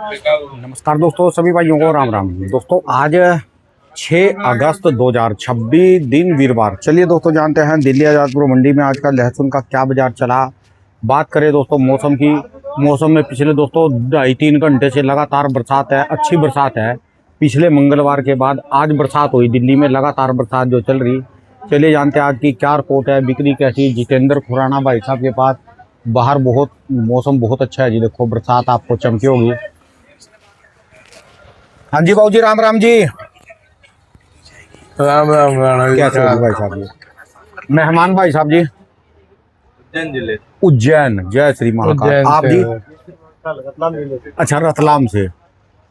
नमस्कार दोस्तों, सभी भाइयों को राम राम। दोस्तों आज 6 अगस्त 2026 दिन वीरवार। चलिए दोस्तों जानते हैं दिल्ली आजादपुर मंडी में आज का लहसुन का क्या बाजार चला। बात करें दोस्तों मौसम की, मौसम में पिछले दोस्तों 2.5-3 घंटे से लगातार बरसात है, अच्छी बरसात है। पिछले मंगलवार के बाद आज बरसात हुई दिल्ली में, लगातार बरसात जो चल रही। चलिए जानते हैं आज की क्या रिपोर्ट है, बिक्री कैसी। जितेंद्र खुराना भाई साहब के पास बाहर बहुत मौसम बहुत अच्छा है जी। देखो बरसात आपको चमकी होगी। हाँ जी बाबू जी, राम राम जी। राम राम राणा जी। कैसे हो जी भाई साहब जी? मेहमान भाई साहब जी उज्जैन जिले उज्जैन, जय श्री महाकाल। आप जी? अच्छा, रतलाम से।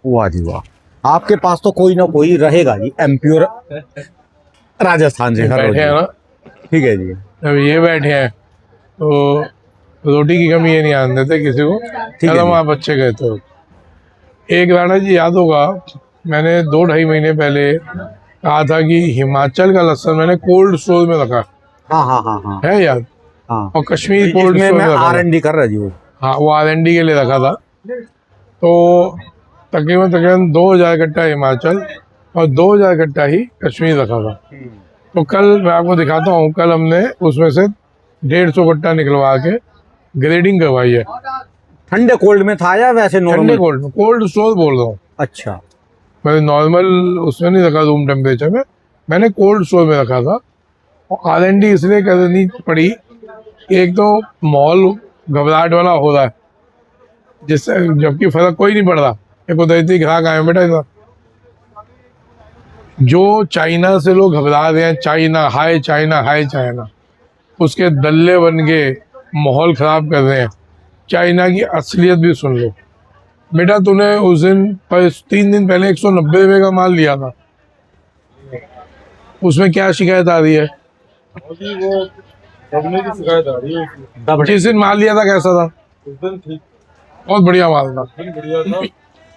वाह जी वाह, आपके पास तो कोई ना कोई रहेगा जी एमपी और राजस्थान से हर रोज। बैठे हैं ना, ठीक है जी, अब ये बैठे हैं तो रोटी की कमी ये नहीं आने देते किसी को। है कदम जी। आप अच्छे कहते हो। एक राणा जी याद होगा, मैंने 2-2.5 महीने पहले कहा था कि हिमाचल का लहसुन मैंने कोल्ड स्टोर में रखा हाँ हाँ हाँ हाँ है याद। हाँ, और कश्मीर कोल्ड इसमें स्टोर मैं में रखा था। R&D कर रहा जी वो। हाँ, वो R&D के लिए रखा था। तो तकरीबन 2000 कट्टा हिमाचल और 2000 कट्टा ही कश्मीर रखा था। तो कल मैं आपको दिखाता हूँ, कल हमने उसमें से 150 कट्टा निकलवा के ग्रेडिंग करवाई है। ठंडे कोल्ड में था या वैसे ठंडे नॉर्मल? कोल्ड में, कोल्ड स्टोर बोल रहा हूँ अच्छा, मैं, नॉर्मल उसमें नहीं रखा रूम टेम्परेचर में, मैंने कोल्ड स्टोर में रखा था। और R&D इसलिए करनी पड़ी, एक तो माहौल घबराहट वाला हो रहा है जिससे, जबकि फर्क कोई नहीं पड़ रहा। एक कुदरती ग्राहक आए बेटा इधर, जो चाइना से लोग घबरा रहे हैं, चाइना हाय चाइना हाय चाइना, उसके दल्ले बन के माहौल खराब कर रहे हैं। चाइना की असलियत भी सुन लो बेटा। तूने उस दिन पर 3 दिन पहले 190 रुपये का माल लिया था, उसमें क्या शिकायत आ रही है? अभी वो दबने की शिकायत आ रही है उसमें। जिस दिन माल लिया था कैसा था? उस दिन ठीक, बहुत बढ़िया माल था। दिन बढ़िया था,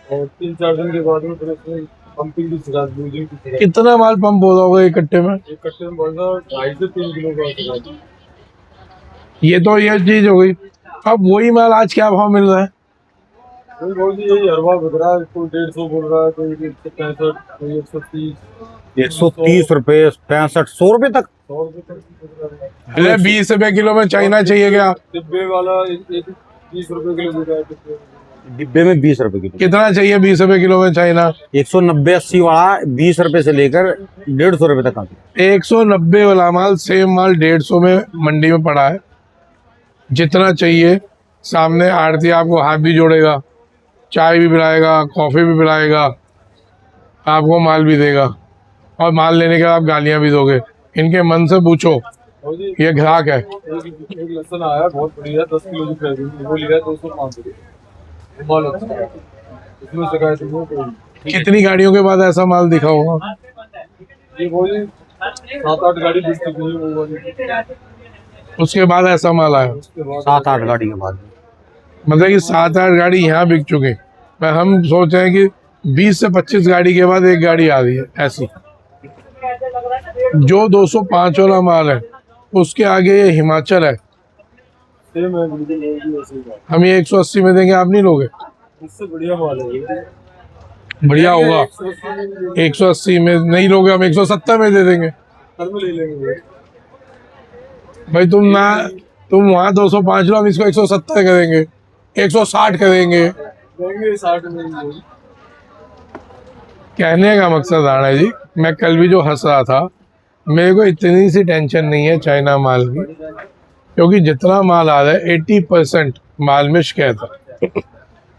और 3-4 दिन के बाद में फिर उसमें पंपिंग की शिकायत, लूजिंग की शिकायत। कितना माल पंप हो रहा होगा एक कट्टे में? एक कट्टे में बढ़ रहा 2.5 से 3 किलो का शिकायत। ये तो ये चीज हो गई। अब वही माल आज क्या भाव मिल रहा है? कोई बोल दी यही हरवा बिक रहा है, कोई 150 बोल रहा है, कोई 165, कोई 130, 130 रुपये, 65, 100 रुपये तक। 100 रुपये तक बिक रहा है। अरे 20 रुपए किलो में चाइना चाहिए क्या? डिब्बे वाला एक 20 रुपये किलो बिक रहा है डिब्बे में। डिब्बे में 20 रुपये किलो। कितना चाहिए 20 रुपए किलो में चाइना? 190-80 वाला 20 रुपये से लेकर 150 रुपये तक आती 190 वाला माल, सेम माल 150 में मंडी में पड़ा है। जितना चाहिए सामने आड़ती आपको हाथ भी जोड़ेगा, चाय भी पिलाएगा, कॉफी भी पिलाएगा, आपको माल भी देगा, और माल लेने के बाद आप गालियां भी दोगे। इनके मन से पूछो, और जी ये ग्राहक है। एक लहसुन आया बहुत बढ़िया, 10 किलो की पैकिंग, वो लिया 205 रुपये। माल अच्छा है, इसमें शिकायत नहीं है कोई। कितनी गाड़ियों के बाद ऐसा माल दिखा होगा? ये बोली 7-8 गाड़ी बिक चुकी है वो वाली। उसके बाद ऐसा माल आया, उसके बाद 7-8 गाड़ी के बाद। मतलब कि 7-8 गाड़ी यहाँ बिक चुके। पर हम सोच रहे हैं कि 20 से 25 गाड़ी के बाद एक गाड़ी आ रही है ऐसी। जो 205 वाला माल है उसके आगे ये हिमाचल है। सेम है बिल्कुल, वो भी ऐसे ही है। हम ये 180 में देंगे, आप नहीं लोगे? इससे बढ़िया माल है ये। बढ़िया होगा। 180 में 180 में नहीं लोगे, हम 170 में दे देंगे। कल में ले लेंगे। भाई तुम वहाँ 205 लो, हम इसको 170 करेंगे, 160 करेंगे। देंगे 60 में ही लोग। कहने का मकसद राणा जी, मैं कल भी जो हंस रहा था, मेरे को इतनी सी टेंशन नहीं है चाइना माल की, क्योंकि जितना माल आ रहा है 80% माल में शिकायत है।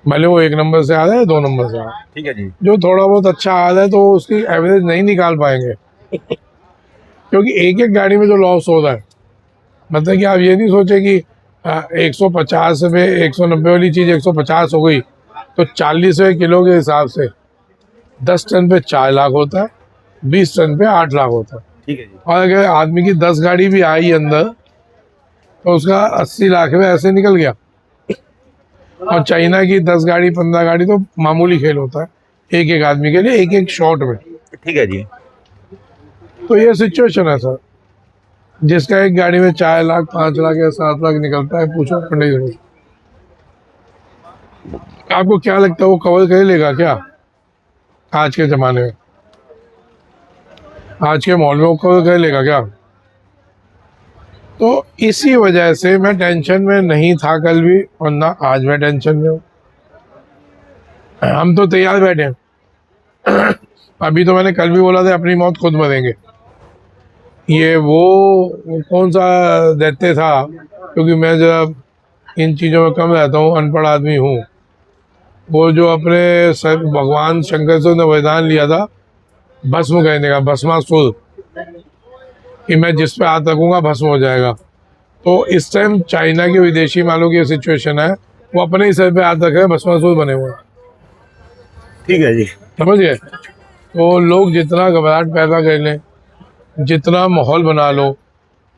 भले वो 1 नंबर से आ रहा है, 2 नंबर से आ रहा है। ठीक है जी। जो थोड़ा बहुत अच्छा आ रहा है तो उसकी एवरेज नहीं निकाल पाएंगे, क्योंकि एक एक गाड़ी में जो लॉस हो रहा है, मतलब कि आप ये नहीं सोचे कि 150 रुपये 190 वाली चीज़ 150 हो गई, तो 40 रुपये किलो के हिसाब से 10 टन पे 4 लाख होता है, 20 टन पे 8 लाख होता है। ठीक है जी। और अगर आदमी की 10 गाड़ी भी आई अंदर तो उसका 80 लाख में ऐसे निकल गया। और चाइना की 10 गाड़ी 15 गाड़ी तो मामूली खेल होता है एक एक आदमी के लिए, एक एक शॉट में। ठीक है जी। तो ये सिचुएशन है सर, जिसका एक गाड़ी में 4 लाख 5 लाख या 7 लाख निकलता है, पूछो पंडित जी। आपको क्या लगता है वो कवर कर लेगा क्या आज के ज़माने में? आज के माहौल में वो कवर कर लेगा क्या? तो इसी वजह से मैं टेंशन में नहीं था कल भी, और ना आज मैं टेंशन में हूँ। हम तो तैयार बैठे हैं। अभी तो मैंने कल भी बोला था अपनी मौत खुद मरेंगे। ये वो कौन सा दैत्य था, क्योंकि मैं जब इन चीज़ों में कम रहता हूँ, अनपढ़ आदमी हूँ, वो जो अपने सर भगवान शंकर से ने वरदान लिया था भस्म कहने का, भस्मासुर, कि मैं जिस पे हाथ रखूंगा भस्म हो जाएगा। तो इस टाइम चाइना के विदेशी मालों की सिचुएशन है, वो अपने ही सर पे हाथ रख रहे हैं, भस्मासुर बने हुए हैं। ठीक है जी। समझ गए? तो लोग जितना घबराहट पैदा कर लें, जितना माहौल बना लो,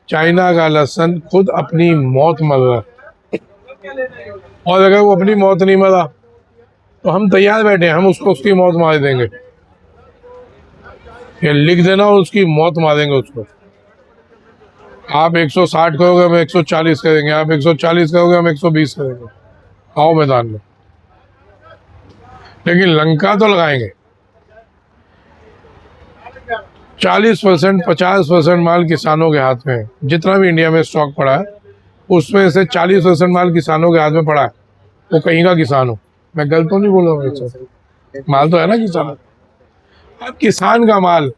चाइना का लहसन खुद अपनी मौत मर रहा है। और अगर वो अपनी मौत नहीं मरा तो हम तैयार बैठे हैं, हम उसको उसकी मौत मार देंगे। ये लिख देना, और उसकी मौत मारेंगे उसको। आप 160 करोगे, हम 140 करेंगे। आप 140 करोगे, हम 120 करेंगे। आओ मैदान में। लेकिन लंका तो लगाएंगे। 40% 50% माल किसानों के हाथ में है। जितना भी इंडिया में स्टॉक पड़ा है उसमें से 40% माल किसानों के हाथ में पड़ा है। वो कहीं का किसान हो, मैं गलत तो नहीं बोल रहा हूँ। माल तो है ना किसान। अब किसान का माल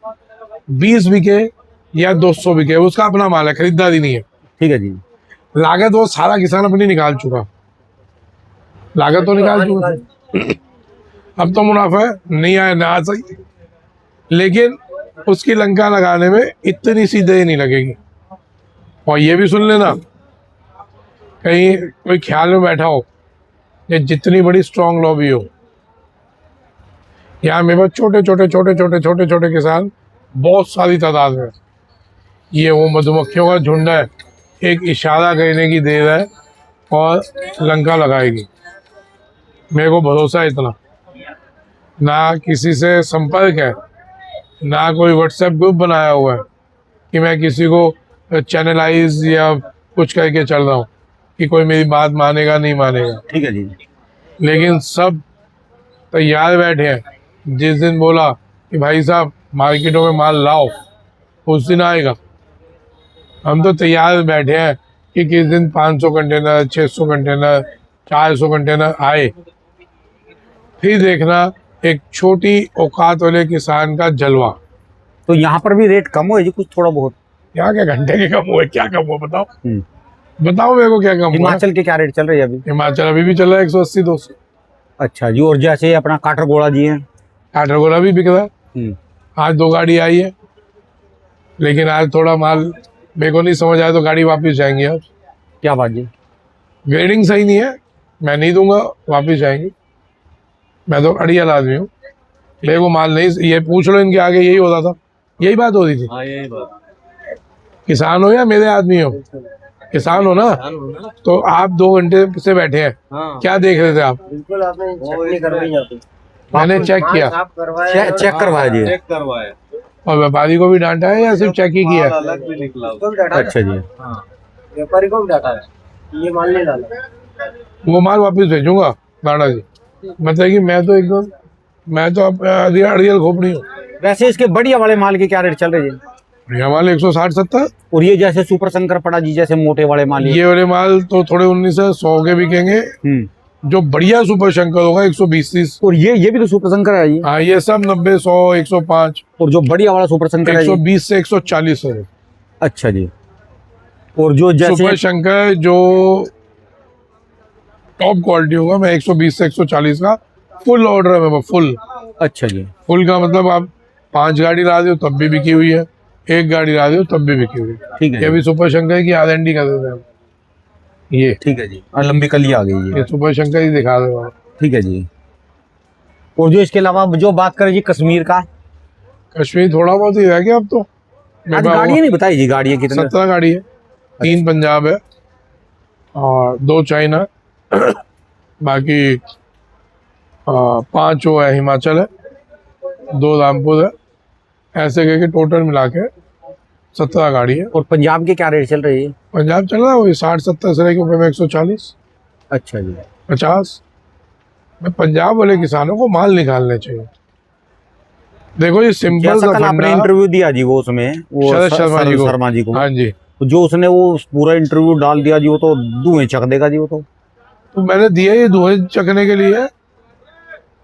20 बिके या 200 बिके, उसका अपना माल है, खरीदारी नहीं है। ठीक है जी। लागत वो सारा किसान अपनी निकाल चुका, लागत तो निकाल चुका। अब तो मुनाफा है, नहीं आया ना आ सही, लेकिन उसकी लंका लगाने में इतनी सी देर नहीं लगेगी। और ये भी सुन लेना, कहीं कोई ख्याल में बैठा हो कि जितनी बड़ी स्ट्रांग लॉबी हो, यहाँ मेरे पास छोटे छोटे किसान बहुत सारी तादाद में, ये वो मधुमक्खियों का झुंड है, एक इशारा करने की देर है और लंका लगाएगी। मेरे को भरोसा है इतना, ना किसी से संपर्क है, ना कोई व्हाट्सएप ग्रुप बनाया हुआ है कि मैं किसी को चैनलाइज या कुछ करके चल रहा हूँ कि कोई मेरी बात मानेगा नहीं मानेगा। ठीक है जी। लेकिन सब तैयार बैठे हैं। जिस दिन बोला कि भाई साहब मार्केटों में माल लाओ, उस दिन आएगा। हम तो तैयार बैठे हैं कि किस दिन 500 कंटेनर, 600 कंटेनर, 400 कंटेनर आए। फिर देखना एक छोटी औकात वाले किसान का जलवा। तो यहाँ पर भी रेट कम हुआ है जी कुछ थोड़ा बहुत? यहाँ क्या घंटे के कम हुए, क्या कम हुआ बताओ? बताओ मेरे को क्या कम हुआ? हिमाचल के क्या रेट चल रही है अभी? हिमाचल अभी भी चल रहा है 180-200। अच्छा जी। और जैसे अपना काठरगोला जी है? काठरगोला भी बिक रहा है। आज 2 गाड़ी आई है, लेकिन आज थोड़ा माल मेरे को नहीं समझ आया तो गाड़ी वापस जाएंगी। आज क्या बात जी? ग्रेडिंग सही नहीं है, मैं नहीं दूंगा, वापस जाएंगी। मैं तो अड़ियल आदमी हूँ, मेरे को माल नहीं। ये पूछ लो इनके आगे, यही हो रहा था, यही बात हो रही थी। हाँ यही बात। किसान हो या मेरे आदमी हो, किसान हो ना, तो आप 2 घंटे से बैठे हैं। हाँ। क्या देख रहे थे आप? बिल्कुल आपने चटनी करवाई जाती। मैंने चेक किया, साफ करवाया, चेक करवाया जी। चेक करवाया, और व्यापारी को भी डांटा है या सिर्फ चेक ही किया? माल अलग भी निकला। उसको भी डाटा है। अच्छा जी। हाँ। व्यापारी को भी डाटा है, ये माल नहीं डाला। वो माल वापस भेजूंगा नाडा जी। मतलब कि मैं तो एकदम, मैं तो अड़ियल खोपड़ी हूँ। वैसे इसके बढ़िया वाले माल के क्या रेट चल रहे हैं? ये माल 160-70। और ये जैसे सुपर शंकर पड़ा जी, जैसे मोटे वाले माल ये वाले माल तो थोड़े 1900 के बिकेंगे। जो बढ़िया सुपर शंकर होगा 120-30। और ये भी तो सुपर शंकर है जी। हाँ, ये सब 90-100 105। और जो बढ़िया वाला सुपर शंकर है जी? 120 से 140 है। अच्छा जी। और जो जैसे सुपर शंकर जो टॉप क्वालिटी होगा, मैं 120 से 140 का फुल ऑर्डर है मेरे, फुल। अच्छा जी। फुल का मतलब आप 5 गाड़ी ला दो तब भी बिकी हुई है, 1 गाड़ी ला दो तब भी बिकी हुई है। ठीक है ये जी। भी सुपर शंकर की R&D कर देते हैं। ये ठीक है जी। और लंबी कली आ गई ये जी। सुपर शंकर ही दिखा दो आप। ठीक है जी। और जो इसके अलावा जो बात करें जी कश्मीर का, कश्मीर थोड़ा बहुत ही रह गया अब तो। आज गाड़ियाँ नहीं बताई जी, गाड़ियाँ कितनी? 17 गाड़ी है, 3 पंजाब है और 2 चाइना। बाकी 5 वो है हिमाचल है, 2 रामपुर है। ऐसे करके टोटल मिला के 17 गाड़ी है। और पंजाब के क्या रेट चल रही है? पंजाब चल रहा है वही 60-70 से लेके ऊपर में 140 अच्छा जी। 50। मैं पंजाब वाले किसानों को माल निकालने चाहिए। देखो ये सिंपल जैसा सा कल आपने फंडा। इंटरव्यू दिया जी वो उसमें वो शरद शर्मा जी को। शर्मा जी को, हाँ जी। जो उसने वो पूरा इंटरव्यू डाल दिया जी, वो तो धुएं चक देगा जी वो तो मैंने दिया ये धुएं चकने के लिए,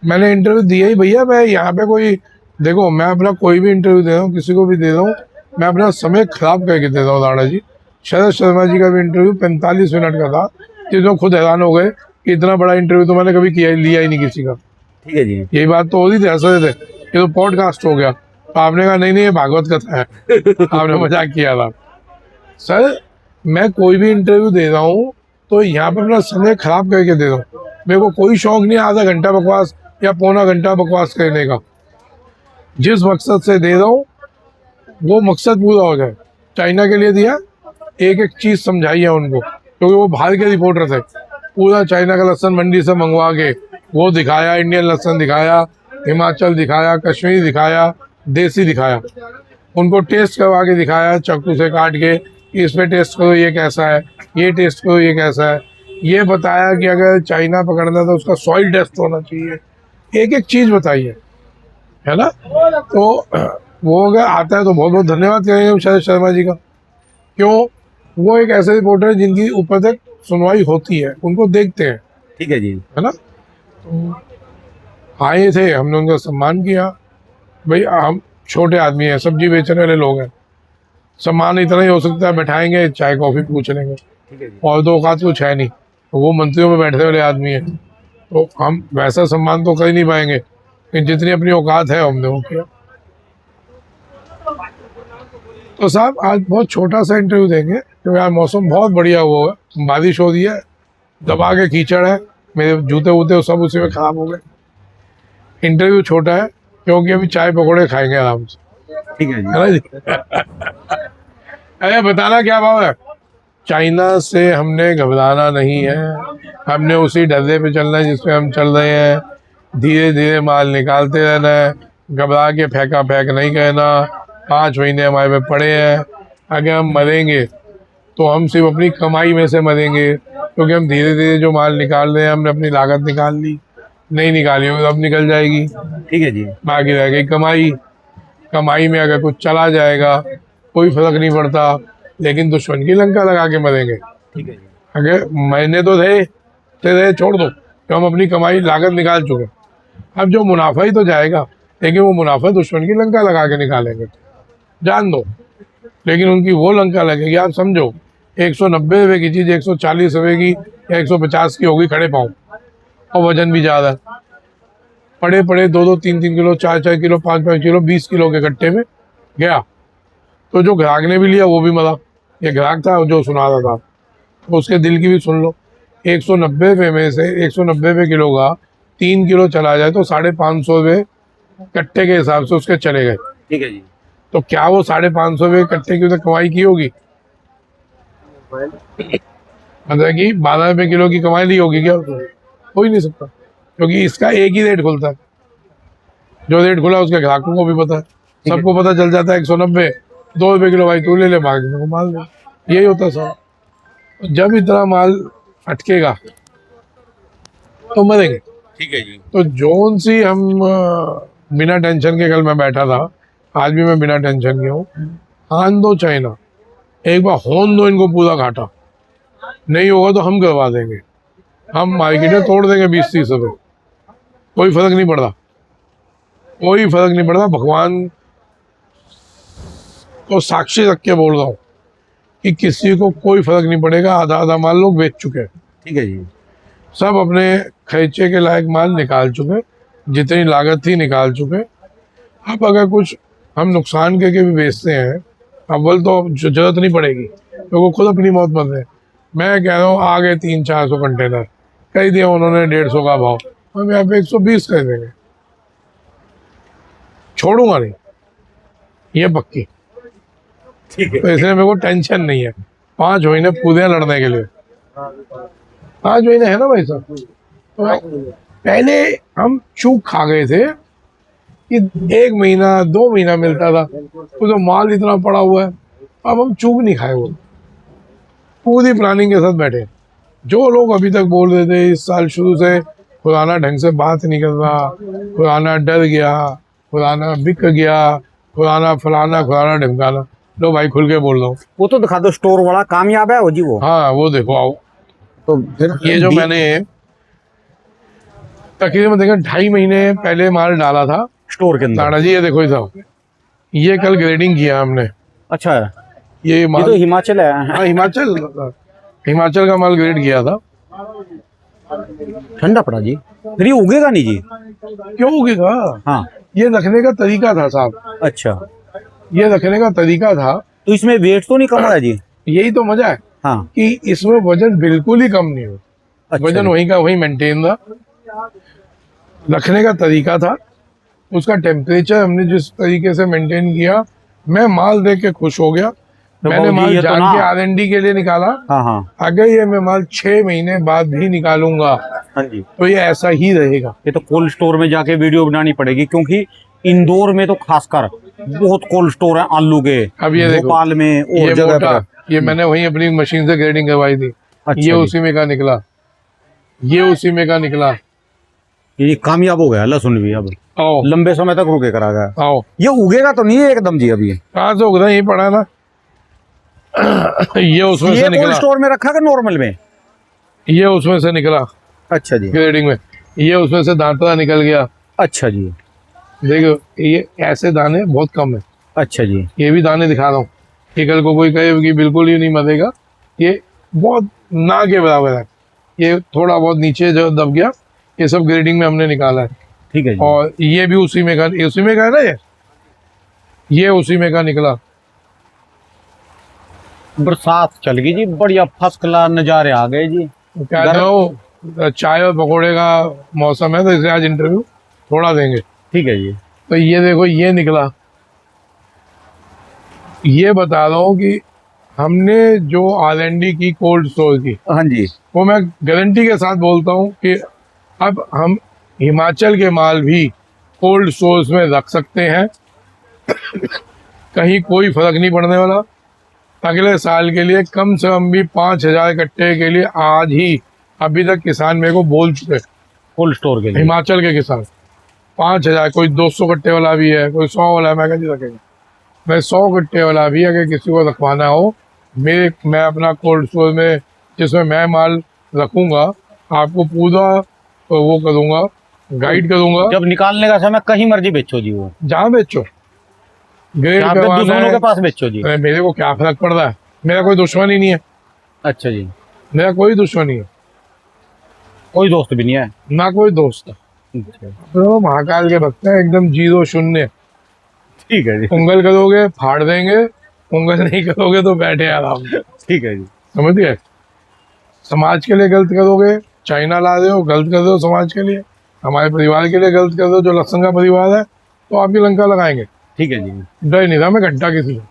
मैंने इंटरव्यू दिया ही भैया। मैं यहाँ पे कोई, देखो मैं अपना कोई भी इंटरव्यू दे रहा हूँ, किसी को भी दे रहा हूँ, मैं अपना समय खराब करके दे रहा हूँ लाड़ा जी। शरद शर्मा जी का भी इंटरव्यू 45 मिनट का था, जिसमें खुद हैरान हो गए कि इतना बड़ा इंटरव्यू तो मैंने कभी लिया ही नहीं किसी का। ठीक है जी। यही बात तो हो रही थी, हंस रहे थे ये तो पॉडकास्ट हो गया। तो आपने कहा नहीं नहीं ये भागवत कथा है। आपने मजाक किया था। सर मैं कोई भी इंटरव्यू दे रहा हूँ तो यहाँ पे अपना समय खराब करके दे रहा हूँ। मेरे को कोई शौक नहीं आधा घंटा बकवास या पौना घंटा बकवास करने का। जिस मकसद से दे रहा हूँ वो मकसद पूरा हो जाए। चाइना के लिए दिया, एक एक चीज समझाई है उनको, क्योंकि वो बाहर के रिपोर्टर थे। पूरा चाइना का लहसन मंडी से मंगवा के वो दिखाया, इंडियन लहसन दिखाया, हिमाचल दिखाया, कश्मीरी दिखाया, देसी दिखाया, उनको टेस्ट करवा के दिखाया चाकू से काट के, इस पे टेस्ट करो ये कैसा है, ये टेस्ट करो ये कैसा है। ये बताया कि अगर चाइना पकड़ना तो उसका सॉइल टेस्ट होना चाहिए। एक एक चीज बताई है ना। तो वो अगर आता है तो बहुत बहुत धन्यवाद करेंगे हम शरद शर्मा जी का। क्यों, वो एक ऐसे रिपोर्टर है जिनकी ऊपर तक सुनवाई होती है, उनको देखते हैं, ठीक है जी। है ना। तो आए थे, हमने उनका सम्मान किया। भाई हम छोटे आदमी हैं, सब्जी बेचने वाले लोग हैं, सम्मान इतना ही हो सकता है, बैठाएंगे चाय कॉफी पूछ लेंगे, ठीक है जी। और तो औकात कुछ है नहीं। तो वो मंत्रियों में बैठने वाले आदमी हैं, तो हम वैसा सम्मान तो कर ही नहीं पाएंगे, लेकिन जितनी अपनी औकात है हमने वो किया। तो साहब आज बहुत छोटा सा इंटरव्यू देंगे, क्योंकि आज मौसम बहुत बढ़िया हुआ है, बारिश हो रही है, दबा के कीचड़ है, मेरे जूते वूते सब उसी में खराब हो गए। इंटरव्यू छोटा है क्योंकि अभी चाय पकौड़े खाएंगे आराम से, ठीक है जी। है ना जी। अरे बताना क्या भाव है। चाइना से हमने घबराना नहीं है, हमने उसी डरने पे चलना है जिसपे हम चल रहे हैं। धीरे धीरे माल निकालते रहना है, घबरा के फेंका फेंक नहीं कहना। 5 महीने हमारे पे पड़े हैं, अगर हम मरेंगे तो हम सिर्फ अपनी कमाई में से मरेंगे, क्योंकि हम धीरे धीरे जो माल निकाल रहे हैं, हमने अपनी लागत निकाल ली, नहीं निकाली हो तो अब निकल जाएगी, ठीक है जी। बाकी रह गई कमाई। कमाई में अगर कुछ चला जाएगा कोई फर्क नहीं पड़ता, लेकिन दुश्मन की लंका लगा के मरेंगे। ठीक है जी। अगर महीने तो रहे छोड़ दो, तो हम अपनी कमाई लागत निकाल चुके। अब जो मुनाफा ही तो जाएगा, लेकिन वो मुनाफा दुश्मन की लंका लगा के निकालेंगे, जान दो। लेकिन उनकी वो लंका लगेगी, आप समझो 190 रुपये की चीज़ 140 रुपये की या 150 की होगी खड़े पाँव, और वजन भी ज़्यादा है। पड़े पड़े 2-2, 3-3 किलो, 4-4 किलो, 5-5 किलो, 20 किलो के कट्टे में गया। तो जो ग्राहक ने भी लिया वो भी मरा। ये ग्राहक था जो सुना रहा था, तो उसके दिल की भी सुन लो। 190 रुपये में से 190 रुपये किलो का 3 किलो चला जाए तो 550 रुपये कट्टे के हिसाब से उसके चले गए। ठीक है जी। तो क्या वो 550 रुपये कट्टे की उसने कमाई की होगी? मतलब कि 12 रुपये किलो की कमाई ली होगी क्या उसने? हो ही नहीं सकता, क्योंकि इसका एक ही रेट खुलता है। जो रेट खुला उसके ग्राहकों को भी पता है, सबको पता चल जाता है 190, 2 रुपये किलो भाई तू ले ले, बाकी को माल दे। यही होता है सर। जब इतना माल अटकेगा तो मरेंगे। ठीक है जी। तो जोन सी हम बिना टेंशन के, कल मैं बैठा था, आज भी मैं बिना टेंशन के हूँ। आन दो चाइना, एक बार होन दो इनको पूरा घाटा, नहीं होगा तो हम करवा देंगे। हम मार्केटें तोड़ देंगे 20-30 रुपये, कोई फर्क नहीं पड़ता, कोई फर्क नहीं पड़ता। भगवान को साक्षी रख के बोल रहा हूँ कि किसी को कोई फर्क नहीं पड़ेगा। आधा आधा माल लोग बेच चुके हैं, ठीक है जी। सब अपने खर्चे के लायक माल निकाल चुके, जितनी लागत थी निकाल चुके। अब अगर कुछ हम नुकसान करके भी बेचते हैं, अव्वल तो जरूरत नहीं पड़ेगी, तो वो खुद अपनी मौत बंद है। मैं कह रहा हूँ आ गए 300-400 कंटेनर, कह दिया उन्होंने 150 का भाव, हम यहाँ पे 120 कर देंगे, छोड़ूंगा नहीं, ये पक्की। ठीक है। तो इसलिए मेरे को टेंशन नहीं है। 5 महीने पूरे लड़ने के लिए, 5 महीने है ना भाई साहब। तो पहले हम चूक खा गए थे कि 1 महीना 2 महीना मिलता था, तो जो माल इतना पड़ा हुआ है। अब हम चूक नहीं खाए, वो पूरी प्लानिंग के साथ बैठे। जो लोग अभी तक बोल रहे थे इस साल शुरू से फलाना ढंग से बात नहीं कर रहा, फलाना डर गया, फलाना बिक गया, फलाना फलाना फलाना ढिमकाना। लो भाई खुल के बोल रहा हूँ। वो तो दिखा दो, स्टोर वाला कामयाब है वो जी वो। हाँ वो देखो आओ, तो फिर ये जो मैंने तकरीबन देखो 2.5 महीने पहले माल डाला था स्टोर के अंदर। लाड़ा जी, ये देखो ये साहब, ये कल ग्रेडिंग किया हमने। अच्छा है, ये ये माल तो हिमाचल है। हाँ हिमाचल, हिमाचल का माल ग्रेड किया था। ठंडा पड़ा जी, फिर ये उगेगा नहीं जी? क्यों उगेगा? हाँ। ये रखने का तरीका था साहब, अच्छा, ये रखने का तरीका था। तो इसमें वेट तो नहीं कम है जी? यही तो मजा है हाँ। कि इसमें वजन बिल्कुल ही कम नहीं हो, अच्छा वजन जी। वहीं का वहीं मेंटेन रहा। रखने का तरीका था, उसका टेम्परेचर हमने जिस तरीके से मेंटेन किया, मैं माल देख के खुश हो गया। तो मैंने बाबूजी, माल ये तो जान ना- के R&D के लिए निकाला। हाँ हाँ अगर ये मैं माल 6 महीने बाद भी निकालूंगा हाँ जी। तो ये ऐसा ही रहेगा। ये तो कोल्ड स्टोर में जाके वीडियो बनानी पड़ेगी, क्योंकि इंदौर में तो खासकर बहुत कोल्ड स्टोर है आलू के। अब ये देखो, भोपाल में और ये जगह मोटा, पर। ये मैंने वहीं अपनी मशीन से ग्रेडिंग करवाई थी। अच्छा ये जी। उसी में का निकला, ये उसी में का निकला। ये कामयाब हो गया लहसुन भी, अब आओ लंबे समय तक रुके करा गया। आओ, ये उगेगा तो नहीं है एकदम जी अभी? कहाँ से उगना, यही पड़ा है ना। ये उसमें ये से कोल्ड निकला, स्टोर में रखा कि नॉर्मल में? ये उसमें से निकला अच्छा जी। ग्रेडिंग में। ये उसमें से दांतरा निकल गया। अच्छा जी। देखो ये ऐसे दाने बहुत कम है। अच्छा जी। ये भी दाने दिखा रहा हूँ कि कल को कोई कहे कि बिल्कुल ही नहीं मरेगा, ये बहुत ना के बराबर है। ये थोड़ा बहुत नीचे जो दब गया, ये सब ग्रेडिंग में हमने निकाला है। ठीक है जी। और ये भी उसी में का, उसी में का है ना, ये उसी में का निकला। बरसात चल गई जी, बढ़िया फर्स्ट क्लास नजारे आ गए जी। क्या कहो, चाय और पकौड़े का मौसम है, तो इसे आज इंटरव्यू थोड़ा देंगे। ठीक है जी। तो ये देखो ये निकला। ये बता रहा हूँ कि हमने जो R&D की कोल्ड स्टोर की, हाँ जी। वो मैं गारंटी के साथ बोलता हूँ कि अब हम हिमाचल के माल भी कोल्ड स्टोर्स में रख सकते हैं। कहीं कोई फर्क नहीं पड़ने वाला। अगले साल के लिए कम से कम भी 5,000 कट्टे के लिए आज ही अभी तक किसान मेरे को बोल चुके हैं, कोल्ड स्टोर के लिए हिमाचल के किसान। 5,000, कोई 200 कट्टे वाला भी है, कोई 100 वाला है। मैं कैसे रखेंगे? मैं 100 कट्टे वाला भी अगर किसी को रखवाना हो, मैं अपना कोल्ड स्टोर में जिसमें मैं माल रखूंगा, आपको पूरा वो करूंगा, गाइड करूंगा। जब निकालने का समय कहीं मर्जी बेचो जी, वो जहाँ बेचो, ग्रेड आपके करवाना दुश्मनों के है, पास बेचो जी। मेरे को क्या फर्क पड़ रहा है, मेरा कोई दुश्मन ही नहीं है। अच्छा जी। मेरा कोई दुश्मन नहीं है, कोई दोस्त भी नहीं है? ना कोई दोस्त है। अच्छा। तो महाकाल के भक्त हैं, एकदम 0 शून्य। ठीक है जी। उंगल करोगे फाड़ देंगे, उंगल नहीं करोगे तो बैठे आराम से। ठीक है जी। समझ गए? समाज के लिए गलत करोगे, चाइना ला रहे हो, गलत कर रहे हो समाज के लिए। हमारे परिवार के लिए गलत कर रहे हो, जो लक्षण का परिवार है, तो आपकी लंका लगाएंगे। ठीक है जी। डर नहीं था मैं घंटा किसी से।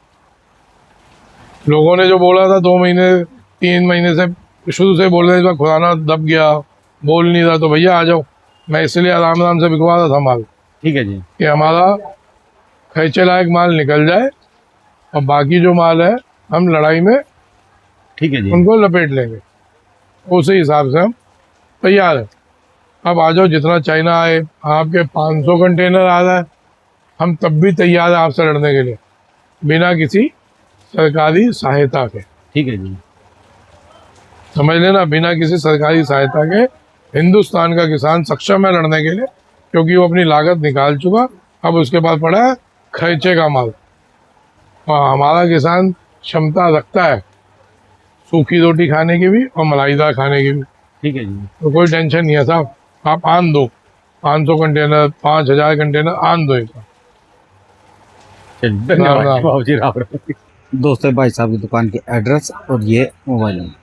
लोगों ने जो बोला था 2 महीने 3 महीने से शुरू से बोल रहे थे, खुराना दब गया, बोल नहीं रहा, तो भैया आ जाओ। मैं इसलिए आराम आराम से बिकवा रहा था माल, ठीक है जी। कि हमारा खर्चे लायक माल निकल जाए, और बाकी जो माल है हम लड़ाई में ठीक है जी। उनको लपेट लेंगे। उसी हिसाब से हम तैयार है। अब आ जाओ, जितना चाइना आए, आपके 500 कंटेनर आ रहा है, हम तब भी तैयार है आपसे लड़ने के लिए, बिना किसी सरकारी सहायता के। ठीक है जी। समझ लेना, बिना किसी सरकारी सहायता के हिंदुस्तान का किसान सक्षम है लड़ने के लिए, क्योंकि वो अपनी लागत निकाल चुका। अब उसके बाद पड़ा है खर्चे का माल। और हमारा किसान क्षमता रखता है सूखी रोटी खाने की भी और मलाईदार खाने की भी, ठीक है जी। तो कोई टेंशन नहीं है साहब। आप आन दो, 500 कंटेनर 5,000 कंटेनर आन दो एक बार। चलिए, धन्यवाद राम राम। बाबू जी, राम राम। दोस्तों, भाई साहब की दुकान की एड्रेस और ये मोबाइल नंबर।